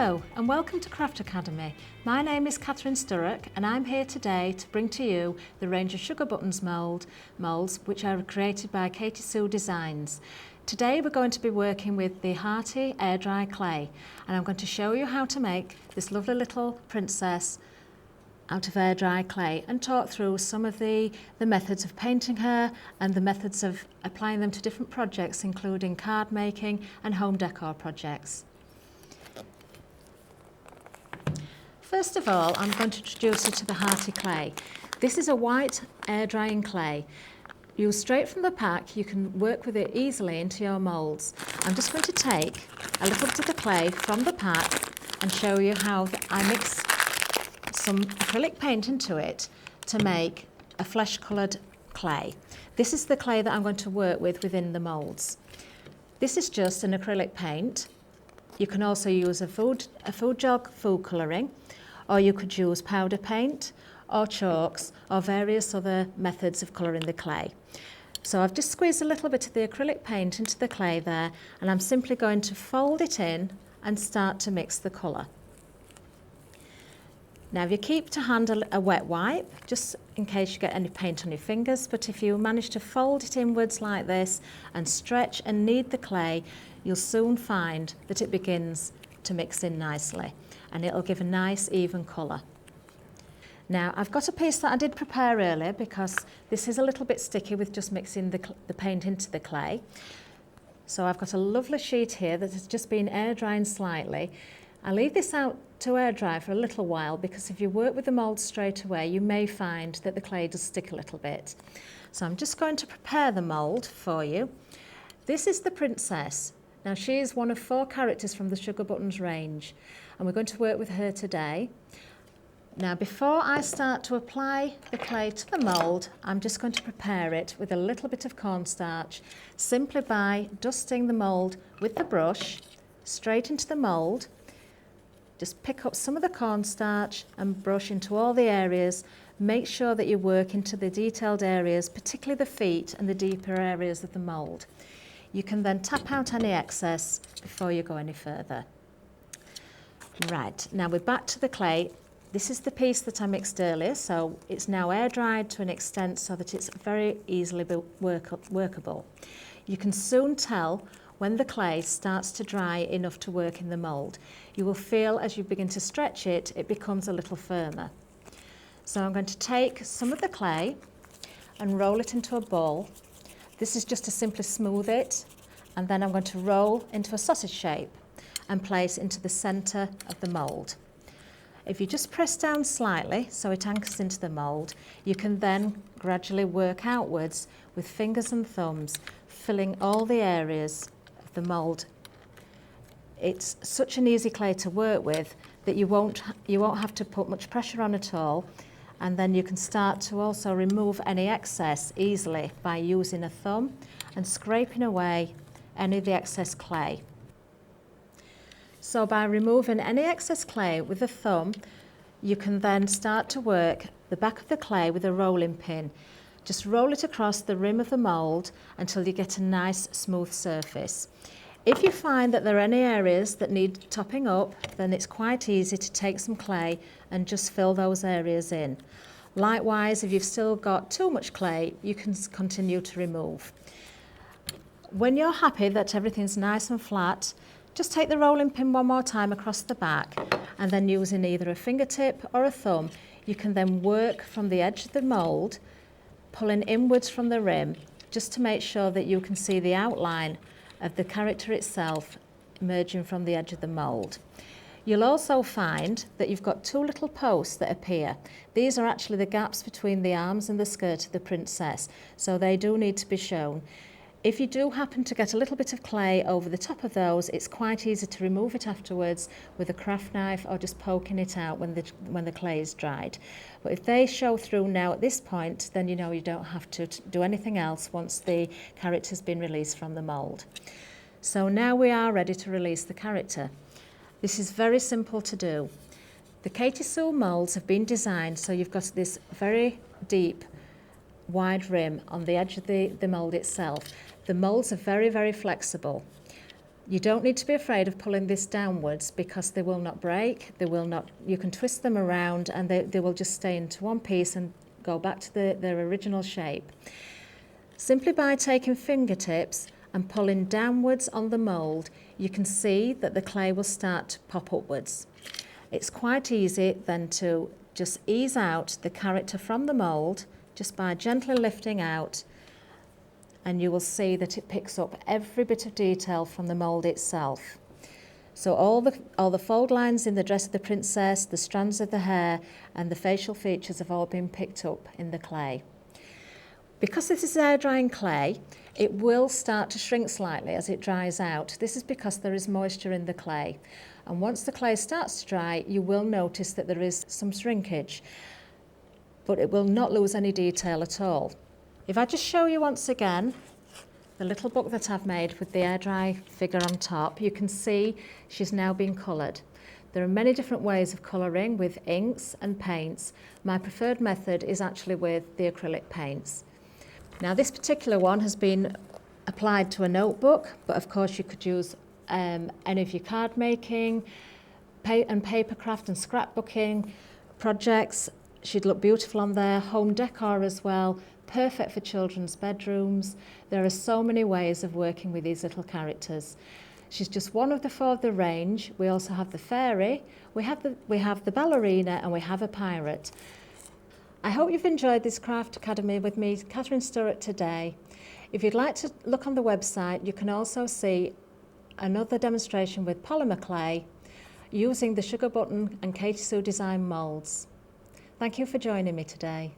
Hello and welcome to Craft Academy. My name is Catherine Sturrock and I'm here today to bring to you the range of sugar buttons moulds which are created by Katy Sue Designs. Today we're going to be working with the Hearty Air Dry Clay and I'm going to show you how to make this lovely little princess out of air dry clay and talk through some of the methods of painting her and the methods of applying them to different projects, including card making and home decor projects. First of all, I'm going to introduce you to the Hearty Clay. This is a white air drying clay. Used straight from the pack, you can work with it easily into your moulds. I'm just going to take a little bit of the clay from the pack and show you how I mix some acrylic paint into it to make a flesh coloured clay. This is the clay that I'm going to work with within the moulds. This is just an acrylic paint. You can also use a food jog food colouring, or you could use powder paint or chalks or various other methods of colouring the clay. So I've just squeezed a little bit of the acrylic paint into the clay there, and I'm simply going to fold it in and start to mix the colour. Now you keep to hand a wet wipe just in case you get any paint on your fingers, but if you manage to fold it inwards like this and stretch and knead the clay, you'll soon find that it begins to mix in nicely and it'll give a nice even colour. Now I've got a piece that I did prepare earlier because this is a little bit sticky with just mixing the paint into the clay. So I've got a lovely sheet here that has just been air drying slightly. I'll leave this out to air dry for a little while because if you work with the mould straight away, you may find that the clay does stick a little bit. So I'm just going to prepare the mould for you. This is the princess. Now she is one of 4 characters from the Sugar Buttons range and we're going to work with her today. Now before I start to apply the clay to the mould, I'm just going to prepare it with a little bit of cornstarch simply by dusting the mould with the brush straight into the mould. Just pick up some of the cornstarch and brush into all the areas. Make sure that you work into the detailed areas, particularly the feet and the deeper areas of the mould. You can then tap out any excess before you go any further. Right, now we're back to the clay. This is the piece that I mixed earlier, so it's now air dried to an extent so that it's very easily workable. You can soon tell when the clay starts to dry enough to work in the mould. You will feel as you begin to stretch it, it becomes a little firmer. So I'm going to take some of the clay and roll it into a ball. This is just to simply smooth it, and then I'm going to roll into a sausage shape and place into the centre of the mould. If you just press down slightly so it anchors into the mould, you can then gradually work outwards with fingers and thumbs, filling all the areas of the mould. It's such an easy clay to work with that you won't have to put much pressure on at all, and then you can start to also remove any excess easily by using a thumb and scraping away any of the excess clay. So by removing any excess clay with a thumb, you can then start to work the back of the clay with a rolling pin. Just roll it across the rim of the mould until you get a nice smooth surface. If you find that there are any areas that need topping up, then it's quite easy to take some clay and just fill those areas in. Likewise, if you've still got too much clay, you can continue to remove. When you're happy that everything's nice and flat, just take the rolling pin one more time across the back, and then using either a fingertip or a thumb, you can then work from the edge of the mould, pulling inwards from the rim, just to make sure that you can see the outline of the character itself emerging from the edge of the mould. You'll also find that you've got 2 little posts that appear. These are actually the gaps between the arms and the skirt of the princess, so they do need to be shown. If you do happen to get a little bit of clay over the top of those, it's quite easy to remove it afterwards with a craft knife or just poking it out when the clay is dried. But if they show through now at this point, then you know you don't have to do anything else once the character's been released from the mould. So now we are ready to release the character. This is very simple to do. The Katy Sue moulds have been designed so you've got this very deep, wide rim on the edge of the mould itself. The moulds are very, very flexible. You don't need to be afraid of pulling this downwards because they will not break. They will not. You can twist them around and they will just stay into one piece and go back to their original shape. Simply by taking fingertips and pulling downwards on the mould, you can see that the clay will start to pop upwards. It's quite easy then to just ease out the character from the mould just by gently lifting out, and you will see that it picks up every bit of detail from the mould itself. So all the fold lines in the dress of the princess, the strands of the hair and the facial features have all been picked up in the clay. Because this is air drying clay, it will start to shrink slightly as it dries out. This is because there is moisture in the clay. And once the clay starts to dry, you will notice that there is some shrinkage, but it will not lose any detail at all. If I just show you once again the little book that I've made with the air dry figure on top, you can see she's now been coloured. There are many different ways of colouring with inks and paints. My preferred method is actually with the acrylic paints. Now this particular one has been applied to a notebook, but of course you could use any of your card making and paper craft and scrapbooking projects. She'd look beautiful on there, home decor as well, perfect for children's bedrooms. There are so many ways of working with these little characters. She's just one of the 4 of the range. We also have the fairy, we have the ballerina, and we have a pirate. I hope you've enjoyed this Craft Academy with me, Catherine Sturrock, today. If you'd like to look on the website, you can also see another demonstration with polymer clay using the Sugar Button and Katy Sue Design moulds. Thank you for joining me today.